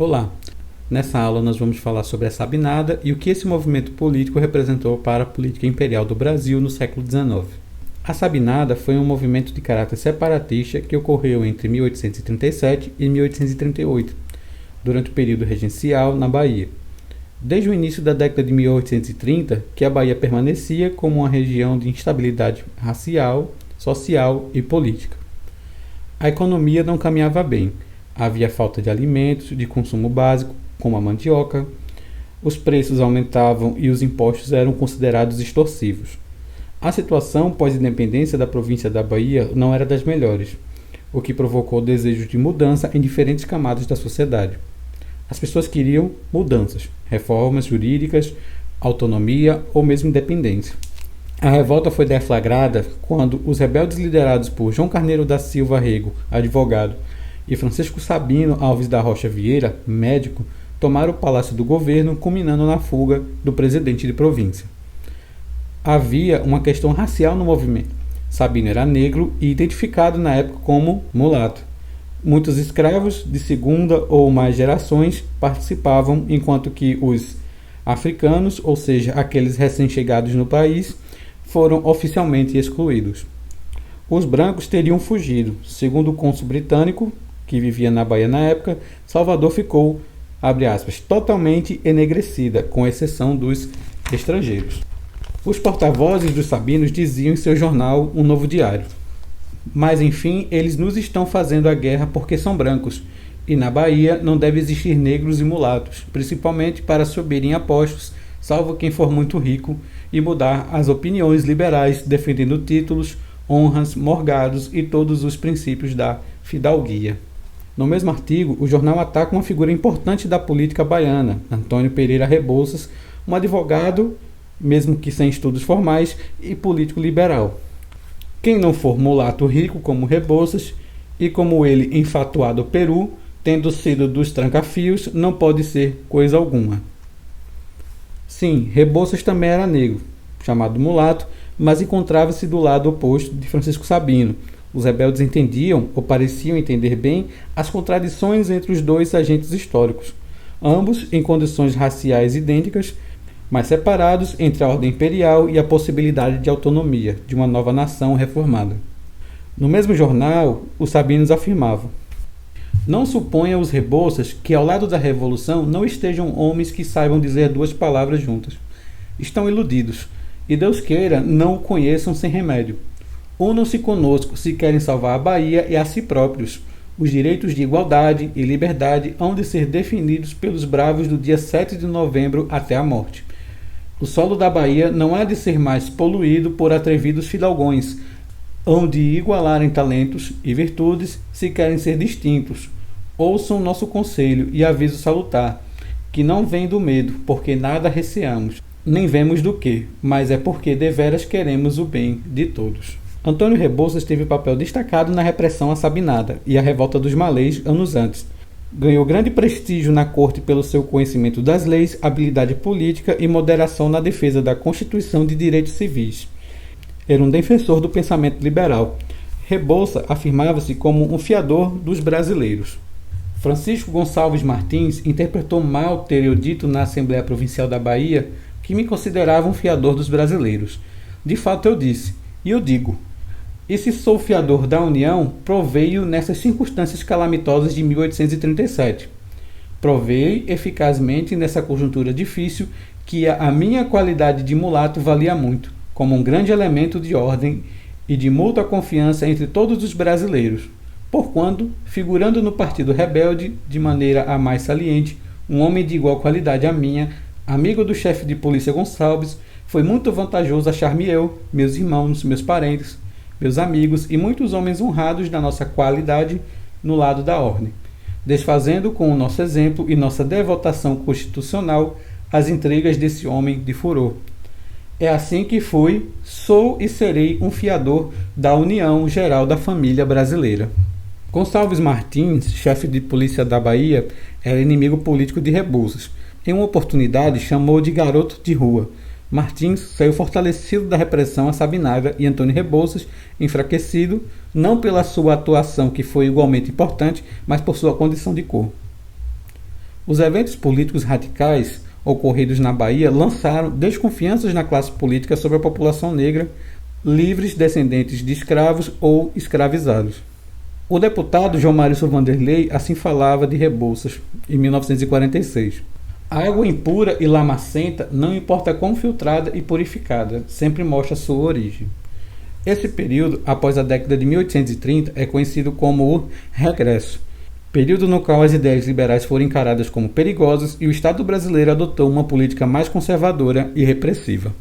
Olá! Nessa aula nós vamos falar sobre a Sabinada e o que esse movimento político representou para a política imperial do Brasil no século XIX. A Sabinada foi um movimento de caráter separatista que ocorreu entre 1837 e 1838, durante o período regencial na Bahia. Desde o início da década de 1830, que a Bahia permanecia como uma região de instabilidade racial, social e política. A economia não caminhava bem. Havia falta de alimentos de consumo básico, como a mandioca, os preços aumentavam e os impostos eram considerados extorsivos. A situação pós-independência da província da Bahia não era das melhores, o que provocou desejos de mudança em diferentes camadas da sociedade. As pessoas queriam mudanças, reformas jurídicas, autonomia ou mesmo independência. A revolta foi deflagrada quando os rebeldes liderados por João Carneiro da Silva Rego, advogado, e Francisco Sabino Alves da Rocha Vieira, médico, tomaram o palácio do governo, culminando na fuga do presidente de província. Havia uma questão racial no movimento. Sabino era negro e identificado na época como mulato. Muitos escravos de segunda ou mais gerações participavam, enquanto que os africanos, ou seja, aqueles recém-chegados no país, foram oficialmente excluídos. Os brancos teriam fugido. Segundo o cônsul britânico, que vivia na Bahia na época, Salvador ficou, abre aspas, totalmente enegrecida, com exceção dos estrangeiros. Os porta-vozes dos sabinos diziam em seu jornal Um Novo Diário: mas enfim, eles nos estão fazendo a guerra porque são brancos, e na Bahia não deve existir negros e mulatos, principalmente para subirem a postos, salvo quem for muito rico, e mudar as opiniões liberais, defendendo títulos, honras, morgados e todos os princípios da fidalguia. No mesmo artigo, o jornal ataca uma figura importante da política baiana, Antônio Pereira Rebouças, um advogado, mesmo que sem estudos formais, e político liberal. Quem não for mulato rico como Rebouças, e como ele enfatuado ao Peru, tendo sido dos trancafios, não pode ser coisa alguma. Sim, Rebouças também era negro, chamado mulato, mas encontrava-se do lado oposto de Francisco Sabino. Os rebeldes entendiam, ou pareciam entender bem, as contradições entre os dois agentes históricos, ambos em condições raciais idênticas, mas separados entre a ordem imperial e a possibilidade de autonomia, de uma nova nação reformada. No mesmo jornal, os sabinos afirmavam: não suponha os Rebouças que ao lado da revolução não estejam homens que saibam dizer duas palavras juntas. Estão iludidos, e Deus queira não o conheçam sem remédio. Unam-se conosco se querem salvar a Bahia e a si próprios. Os direitos de igualdade e liberdade hão de ser definidos pelos bravos do dia 7 de novembro até a morte. O solo da Bahia não há de ser mais poluído por atrevidos fidalgões. Hão de igualarem talentos e virtudes se querem ser distintos. Ouçam nosso conselho e aviso salutar, que não vem do medo, porque nada receamos, nem vemos do que, mas é porque deveras queremos o bem de todos. Antônio Rebouças teve papel destacado na repressão à Sabinada e à revolta dos malês anos antes. Ganhou grande prestígio na corte pelo seu conhecimento das leis, habilidade política e moderação na defesa da Constituição de Direitos Civis. Era um defensor do pensamento liberal. Rebouças afirmava-se como um fiador dos brasileiros. Francisco Gonçalves Martins interpretou mal ter eu dito na Assembleia Provincial da Bahia que me considerava um fiador dos brasileiros. De fato eu disse, e eu digo: e se sou fiador da União, provei-o nessas circunstâncias calamitosas de 1837. Provei eficazmente nessa conjuntura difícil que a minha qualidade de mulato valia muito, como um grande elemento de ordem e de mútua confiança entre todos os brasileiros, porquanto, figurando no partido rebelde, de maneira a mais saliente, um homem de igual qualidade à minha, amigo do chefe de polícia Gonçalves, foi muito vantajoso achar-me eu, meus irmãos, meus parentes, meus amigos e muitos homens honrados da nossa qualidade no lado da ordem, desfazendo com o nosso exemplo e nossa devotação constitucional as intrigas desse homem de furor. É assim que fui, sou e serei um fiador da União Geral da Família Brasileira. Gonçalves Martins, chefe de polícia da Bahia, era inimigo político de Rebouças. Em uma oportunidade, chamou de garoto de rua. Martins saiu fortalecido da repressão à Sabinada e Antônio Rebouças, enfraquecido, não pela sua atuação, que foi igualmente importante, mas por sua condição de cor. Os eventos políticos radicais ocorridos na Bahia lançaram desconfianças na classe política sobre a população negra, livres descendentes de escravos ou escravizados. O deputado João Mauricio Vanderlei assim falava de Rebouças, em 1946. A água impura e lamacenta, não importa quão filtrada e purificada, sempre mostra sua origem. Esse período, após a década de 1830, é conhecido como o Regresso, período no qual as ideias liberais foram encaradas como perigosas e o Estado brasileiro adotou uma política mais conservadora e repressiva.